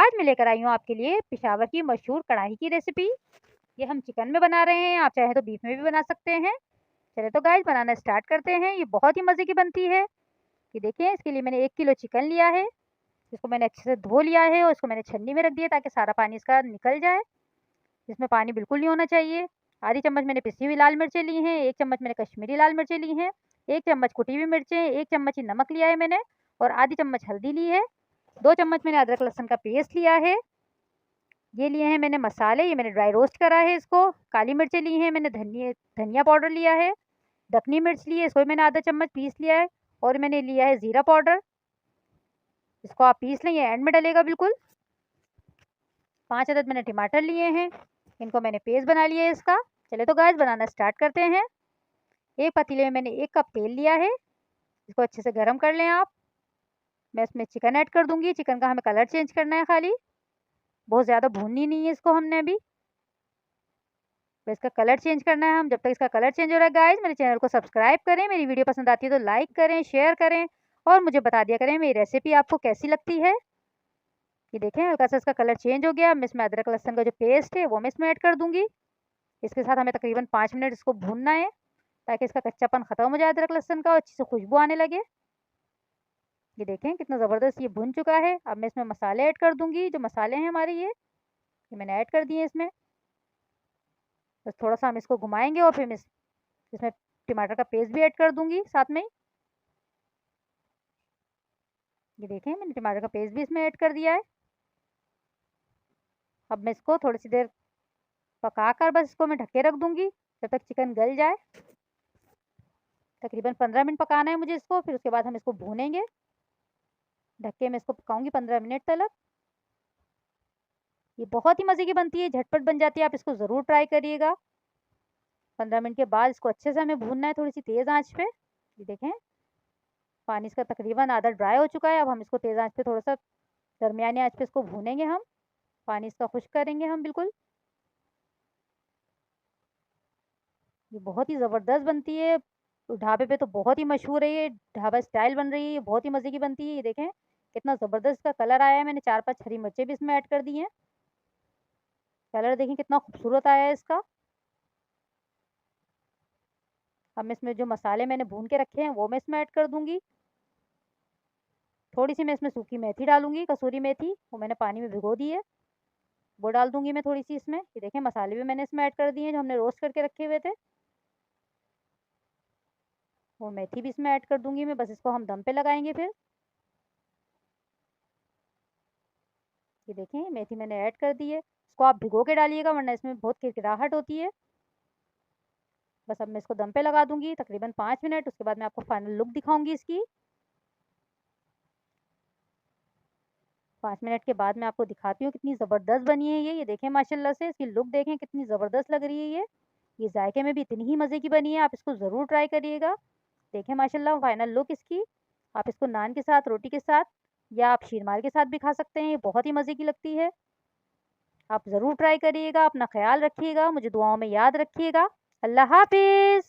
आज मैं लेकर आई हूँ आपके लिए पेशावर की मशहूर कढ़ाई की रेसिपी। ये हम चिकन में बना रहे हैं, आप चाहे तो बीफ में भी बना सकते हैं। चलिए तो गाइस बनाना स्टार्ट करते हैं। ये बहुत ही मज़े की बनती है। ये देखिए, इसके लिए मैंने 1 किलो चिकन लिया है। इसको मैंने अच्छे से धो लिया है और इसको मैंने छन्नी में रख दिया ताकि सारा पानी इसका निकल जाए। इसमें पानी बिल्कुल नहीं होना चाहिए। आधी चम्मच मैंने पिसी हुई लाल मिर्चें ली हैं, 1 चम्मच मैंने कश्मीरी लाल मिर्चें ली हैं, 1 चम्मच कुटी हुई मिर्चें, 1 चम्मच ही नमक लिया है मैंने और आधी चम्मच हल्दी ली है। 2 चम्मच मैंने अदरक लहसुन का पेस्ट लिया है। ये लिए हैं मैंने मसाले, ये मैंने ड्राई रोस्ट करा है इसको। काली मिर्चें ली हैं मैंने, धनिया पाउडर लिया है, दखनी मिर्च ली है, इसको भी मैंने आधा चम्मच पीस लिया है और मैंने लिया है ज़ीरा पाउडर। इसको आप पीस लें, ये एंड में डलेगा बिल्कुल। 5 अदद मैंने टमाटर लिए हैं, इनको मैंने पेस्ट बना लिया है इसका। चले तो गाइस बनाना स्टार्ट करते हैं। एक पतीले में मैंने 1 कप तेल लिया है, इसको अच्छे से गर्म कर लें आप। मैं इसमें चिकन ऐड कर दूँगी। चिकन का हमें कलर चेंज करना है खाली, बहुत ज़्यादा भूननी नहीं है इसको हमने अभी। तो इसका कलर चेंज करना है हम। जब तक इसका कलर चेंज हो रहा है गाइस, मेरे चैनल को सब्सक्राइब करें, मेरी वीडियो पसंद आती है तो लाइक करें, शेयर करें और मुझे बता दिया करें मेरी रेसिपी आपको कैसी लगती है। ये देखें, हल्का सा इसका कलर चेंज हो गया। मैं इसमें अदरक लहसुन का जो पेस्ट है वो मैं इसमें ऐड कर दूँगी। इसके साथ हमें तकरीबन 5 मिनट इसको भूनना है ताकि इसका कच्चापन ख़त्म हो जाए अदरक लहसुन का और अच्छी से खुशबू आने लगे। ये देखें कितना ज़बरदस्त ये भुन चुका है। अब मैं इसमें मसाले ऐड कर दूँगी। जो मसाले हैं हमारे ये मैंने ऐड कर दिए इसमें। बस थोड़ा-सा हम इसको घुमाएँगे और फिर मैं इसमें टमाटर का पेस्ट भी ऐड कर दूँगी साथ में ही। ये देखें, मैंने टमाटर का पेस्ट भी इसमें ऐड कर दिया है। अब मैं इसको थोड़ी-सी देर पकाकर बस इसको मैं ढक के रख दूँगी जब तक चिकन गल जाए। तकरीबन 15 मिनट पकाना है मुझे इसको, फिर उसके बाद हम इसको भूनेंगे। ढक के मैं इसको पकाऊँगी 15 मिनट तक। ये बहुत ही मज़े की बनती है, झटपट बन जाती है, आप इसको ज़रूर ट्राई करिएगा। 15 मिनट के बाद इसको अच्छे से हमें भूनना है थोड़ी-सी तेज़ आँच पे। ये देखें, पानी इसका तकरीबन आधा ड्राई हो चुका है। अब हम इसको तेज़ आँच पे थोड़ा-सा दरमियानी आँच पे इसको भूनेंगे हम। पानी इसका खुश्क करेंगे हम बिल्कुल। ये बहुत ही ज़बरदस्त बनती है। ढाबे पे तो बहुत ही मशहूर है ये, ढाबा स्टाइल बन रही है, ये बहुत ही मज़े की बनती है। ये देखें, कितना ज़बरदस्त इसका कलर आया है। मैंने 4-5 हरी मिर्चें भी इसमें ऐड कर दी हैं। कलर देखें कितना खूबसूरत आया है इसका। अब मैं इसमें जो मसाले मैंने भून के रखे हैं वो मैं इसमें ऐड कर दूँगी। थोड़ी-सी मैं इसमें सूखी मेथी डालूँगी, कसूरी मेथी, वो मैंने पानी में भिगो दी है। वो डाल दूँगी मैं थोड़ी-सी इसमें। ये देखें, मसाले भी मैंने इसमें ऐड कर दिए हैं जो हमने रोस्ट करके रखे हुए थे। वो मेथी भी इसमें ऐड कर दूँगी मैं। बस इसको हम दम पे लगाएँगे फिर। ये देखें, मेथी मैंने ऐड कर दी है। इसको आप भिगो के डालिएगा वरना इसमें बहुत किरकिराहट होती है। बस अब मैं इसको दम पे लगा दूँगी तकरीबन 5 मिनट। उसके बाद मैं आपको फाइनल लुक दिखाऊँगी इसकी। 5 मिनट के बाद मैं आपको दिखाती हूँ कितनी ज़बरदस्त बनी है ये। ये देखें माशाल्लाह से इसकी लुक देखें कितनी ज़बरदस्त लग रही है ये। ये जायके में भी इतनी ही मज़े की बनी है, आप इसको ज़रूर ट्राई करिएगा। देखें माशाल्लाह फाइनल लुक इसकी। आप इसको नान के साथ, रोटी के साथ या आप शीरमाल के साथ भी खा सकते हैं। ये बहुत ही मज़े की लगती है। आप ज़रूर ट्राई करिएगा। अपना ख़्याल रखिएगा, मुझे दुआओं में याद रखिएगा। अल्लाह हाफ़िज़।